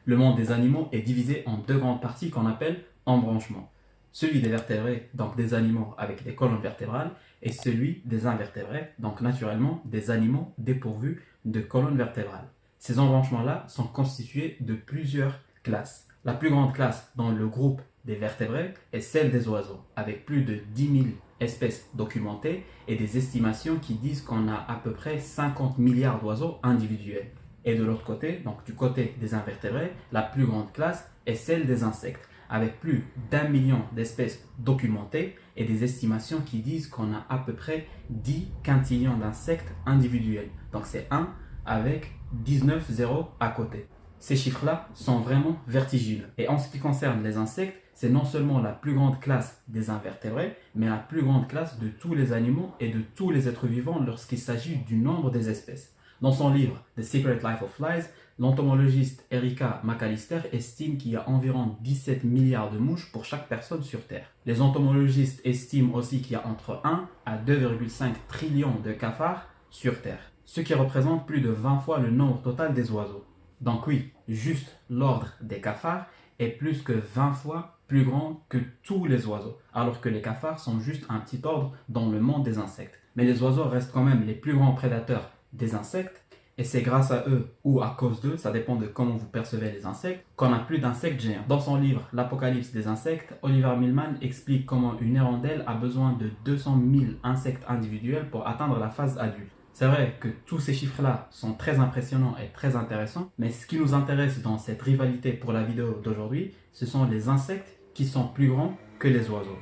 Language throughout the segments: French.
Le monde des animaux est divisé en deux grandes parties qu'on appelle embranchements. Celui des vertébrés, donc des animaux avec des colonnes vertébrales, et celui des invertébrés, donc naturellement des animaux dépourvus de colonnes vertébrales. Ces embranchements-là sont constitués de plusieurs classes. La plus grande classe dans le groupe des vertébrés est celle des oiseaux, avec plus de 10 000 espèces documentées et des estimations qui disent qu'on a à peu près 50 milliards d'oiseaux individuels. Et de l'autre côté, donc du côté des invertébrés, la plus grande classe est celle des insectes, avec plus d'1 million d'espèces documentées et des estimations qui disent qu'on a à peu près 10 quintillions d'insectes individuels. Donc c'est 1 avec 19 zéros à côté. Ces chiffres-là sont vraiment vertigineux. Et en ce qui concerne les insectes, c'est non seulement la plus grande classe des invertébrés, mais la plus grande classe de tous les animaux et de tous les êtres vivants lorsqu'il s'agit du nombre des espèces. Dans son livre The Secret Life of Flies, l'entomologiste Erica McAllister estime qu'il y a environ 17 milliards de mouches pour chaque personne sur Terre. Les entomologistes estiment aussi qu'il y a entre 1 à 2,5 trillions de cafards sur Terre, ce qui représente plus de 20 fois le nombre total des oiseaux. Donc oui, juste l'ordre des cafards est plus que 20 fois plus grand que tous les oiseaux, alors que les cafards sont juste un petit ordre dans le monde des insectes. Mais les oiseaux restent quand même les plus grands prédateurs des insectes, et c'est grâce à eux ou à cause d'eux, ça dépend de comment vous percevez les insectes, qu'on n'a plus d'insectes géants. Dans son livre L'Apocalypse des insectes, Oliver Milman explique comment une hirondelle a besoin de 200 000 insectes individuels pour atteindre la phase adulte. C'est vrai que tous ces chiffres-là sont très impressionnants et très intéressants, mais ce qui nous intéresse dans cette rivalité pour la vidéo d'aujourd'hui, ce sont les insectes qui sont plus grands que les oiseaux.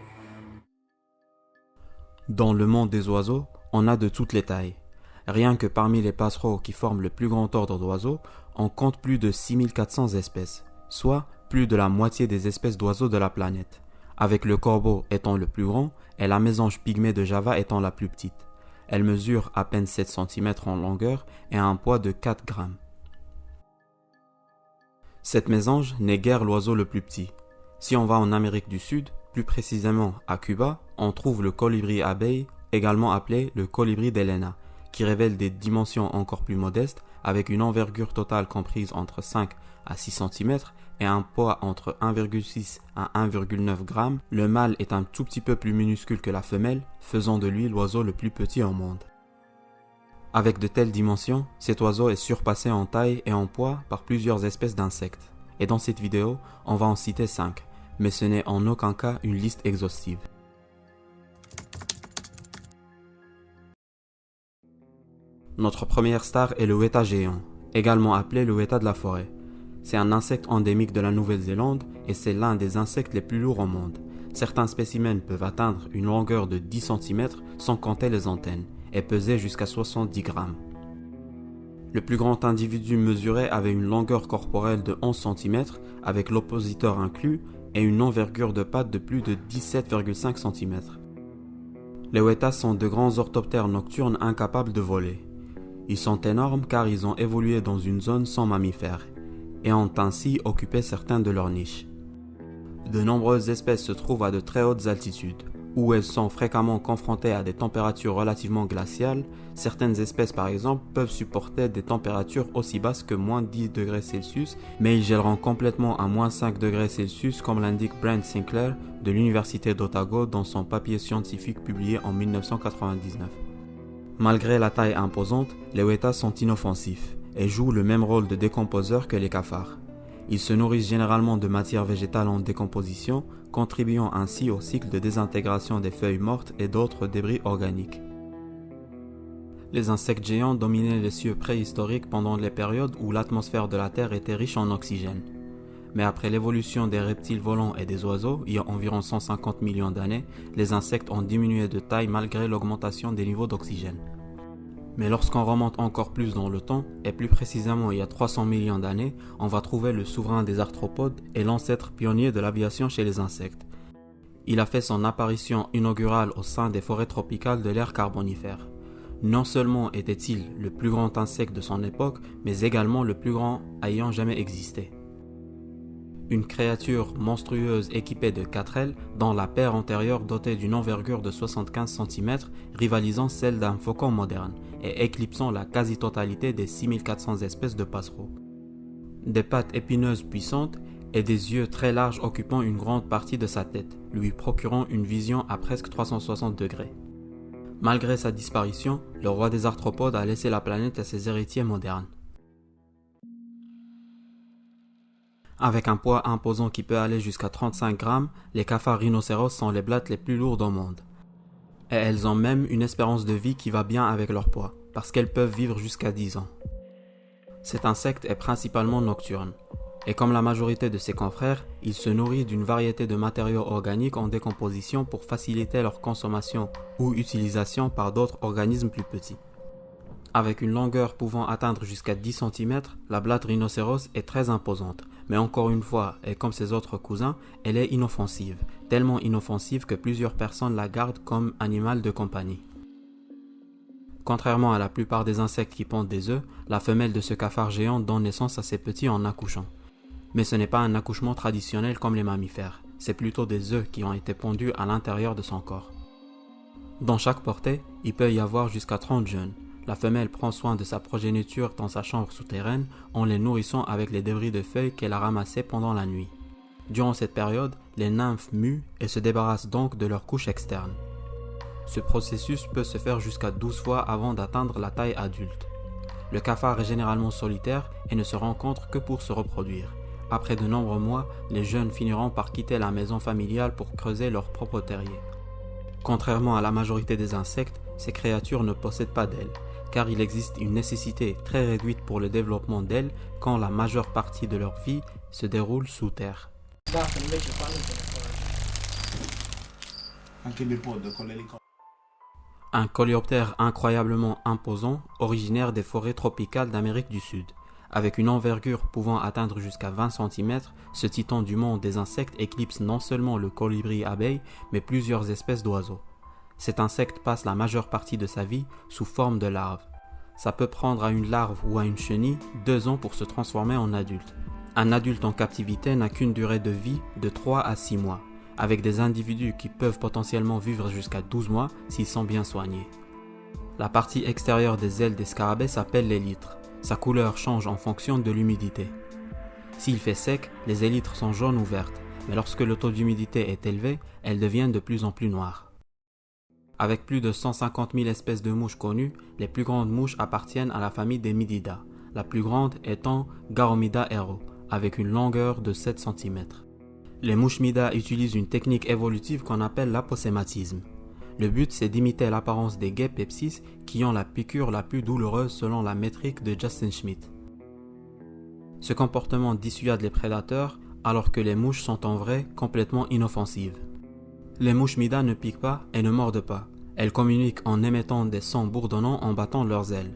Dans le monde des oiseaux, on a de toutes les tailles. Rien que parmi les passereaux qui forment le plus grand ordre d'oiseaux, on compte plus de 6400 espèces, soit plus de la moitié des espèces d'oiseaux de la planète, avec le corbeau étant le plus grand et la mésange pygmée de Java étant la plus petite. Elle mesure à peine 7 cm en longueur et a un poids de 4 grammes. Cette mésange n'est guère l'oiseau le plus petit. Si on va en Amérique du Sud, plus précisément à Cuba, on trouve le colibri abeille, également appelé le colibri d'Helena, qui révèle des dimensions encore plus modestes avec une envergure totale comprise entre 5 à 6 cm et un poids entre 1,6 à 1,9 g. Le mâle est un tout petit peu plus minuscule que la femelle, faisant de lui l'oiseau le plus petit au monde. Avec de telles dimensions, cet oiseau est surpassé en taille et en poids par plusieurs espèces d'insectes. Et dans cette vidéo, on va en citer 5, mais ce n'est en aucun cas une liste exhaustive. Notre première star est le weta géant, également appelé le weta de la forêt. C'est un insecte endémique de la Nouvelle-Zélande et c'est l'un des insectes les plus lourds au monde. Certains spécimens peuvent atteindre une longueur de 10 cm sans compter les antennes et peser jusqu'à 70 grammes. Le plus grand individu mesuré avait une longueur corporelle de 11 cm avec l'oppositeur inclus et une envergure de pattes de plus de 17,5 cm. Les wetas sont de grands orthoptères nocturnes incapables de voler. Ils sont énormes car ils ont évolué dans une zone sans mammifères et ont ainsi occupé certaines de leurs niches. De nombreuses espèces se trouvent à de très hautes altitudes, où elles sont fréquemment confrontées à des températures relativement glaciales. Certaines espèces par exemple peuvent supporter des températures aussi basses que moins 10 degrés Celsius, mais ils gèleront complètement à moins 5 degrés Celsius comme l'indique Brent Sinclair de l'Université d'Otago dans son papier scientifique publié en 1999. Malgré la taille imposante, les wetas sont inoffensifs et jouent le même rôle de décomposeurs que les cafards. Ils se nourrissent généralement de matière végétale en décomposition, contribuant ainsi au cycle de désintégration des feuilles mortes et d'autres débris organiques. Les insectes géants dominaient les cieux préhistoriques pendant les périodes où l'atmosphère de la Terre était riche en oxygène. Mais après l'évolution des reptiles volants et des oiseaux, il y a environ 150 millions d'années, les insectes ont diminué de taille malgré l'augmentation des niveaux d'oxygène. Mais lorsqu'on remonte encore plus dans le temps, et plus précisément il y a 300 millions d'années, on va trouver le souverain des arthropodes et l'ancêtre pionnier de l'aviation chez les insectes. Il a fait son apparition inaugurale au sein des forêts tropicales de l'ère carbonifère. Non seulement était-il le plus grand insecte de son époque, mais également le plus grand ayant jamais existé. Une créature monstrueuse équipée de 4 ailes, dont la paire antérieure dotée d'une envergure de 75 cm, rivalisant celle d'un faucon moderne, et éclipsant la quasi-totalité des 6400 espèces de passereaux. des pattes épineuses puissantes et des yeux très larges occupant une grande partie de sa tête, lui procurant une vision à presque 360 degrés. Malgré sa disparition, le roi des arthropodes a laissé la planète à ses héritiers modernes. Avec un poids imposant qui peut aller jusqu'à 35 grammes, les cafards rhinocéros sont les blattes les plus lourdes au monde. Et elles ont même une espérance de vie qui va bien avec leur poids, parce qu'elles peuvent vivre jusqu'à 10 ans. Cet insecte est principalement nocturne, et comme la majorité de ses confrères, il se nourrit d'une variété de matériaux organiques en décomposition pour faciliter leur consommation ou utilisation par d'autres organismes plus petits. Avec une longueur pouvant atteindre jusqu'à 10 cm, la blatte rhinocéros est très imposante, mais encore une fois, et comme ses autres cousins, elle est inoffensive, tellement inoffensive que plusieurs personnes la gardent comme animal de compagnie. Contrairement à la plupart des insectes qui pondent des œufs, la femelle de ce cafard géant donne naissance à ses petits en accouchant. Mais ce n'est pas un accouchement traditionnel comme les mammifères, c'est plutôt des œufs qui ont été pondus à l'intérieur de son corps. Dans chaque portée, il peut y avoir jusqu'à 30 jeunes. La femelle prend soin de sa progéniture dans sa chambre souterraine en les nourrissant avec les débris de feuilles qu'elle a ramassés pendant la nuit. Durant cette période, les nymphes muent et se débarrassent donc de leur couche externe. Ce processus peut se faire jusqu'à 12 fois avant d'atteindre la taille adulte. Le cafard est généralement solitaire et ne se rencontre que pour se reproduire. Après de nombreux mois, les jeunes finiront par quitter la maison familiale pour creuser leur propre terrier. Contrairement à la majorité des insectes, ces créatures ne possèdent pas d'ailes, car il existe une nécessité très réduite pour le développement d'ailes quand la majeure partie de leur vie se déroule sous terre. Un coléoptère incroyablement imposant, originaire des forêts tropicales d'Amérique du Sud. Avec une envergure pouvant atteindre jusqu'à 20 cm, ce titan du monde des insectes éclipse non seulement le colibri abeille, mais plusieurs espèces d'oiseaux. Cet insecte passe la majeure partie de sa vie sous forme de larve. Ça peut prendre à une larve ou à une chenille 2 ans pour se transformer en adulte. Un adulte en captivité n'a qu'une durée de vie de 3 à 6 mois, avec des individus qui peuvent potentiellement vivre jusqu'à 12 mois s'ils sont bien soignés. La partie extérieure des ailes des scarabées s'appelle l'élytre. Sa couleur change en fonction de l'humidité. S'il fait sec, les élytres sont jaunes ou vertes, mais lorsque le taux d'humidité est élevé, elles deviennent de plus en plus noires. Avec plus de 150 000 espèces de mouches connues, les plus grandes mouches appartiennent à la famille des Mididas, la plus grande étant Garomida aero, avec une longueur de 7 cm. Les mouches Midas utilisent une technique évolutive qu'on appelle l'aposématisme. Le but, c'est d'imiter l'apparence des guêpes Pepsis qui ont la piqûre la plus douloureuse selon la métrique de Justin Schmidt. Ce comportement dissuade les prédateurs alors que les mouches sont en vrai complètement inoffensives. Les mouches Midas ne piquent pas et ne mordent pas. Elles communiquent en émettant des sons bourdonnants en battant leurs ailes.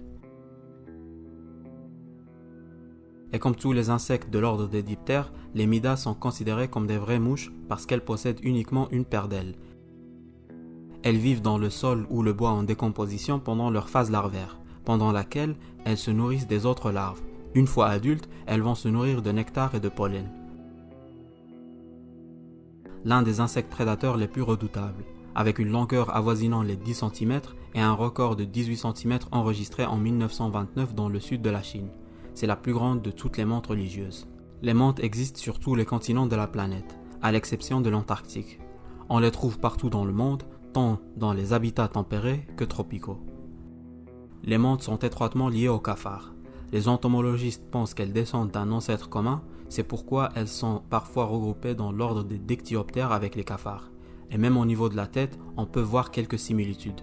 Et comme tous les insectes de l'ordre des diptères, les Midas sont considérées comme des vraies mouches parce qu'elles possèdent uniquement une paire d'ailes. Elles vivent dans le sol ou le bois en décomposition pendant leur phase larvaire, pendant laquelle elles se nourrissent des autres larves. Une fois adultes, elles vont se nourrir de nectar et de pollen. L'un des insectes prédateurs les plus redoutables, avec une longueur avoisinant les 10 cm et un record de 18 cm enregistré en 1929 dans le sud de la Chine. C'est la plus grande de toutes les menthes religieuses. Les menthes existent sur tous les continents de la planète, à l'exception de l'Antarctique. On les trouve partout dans le monde, tant dans les habitats tempérés que tropicaux. Les menthes sont étroitement liées aux cafards. Les entomologistes pensent qu'elles descendent d'un ancêtre commun, c'est pourquoi elles sont parfois regroupées dans l'ordre des dictyoptères avec les cafards. Et même au niveau de la tête, on peut voir quelques similitudes.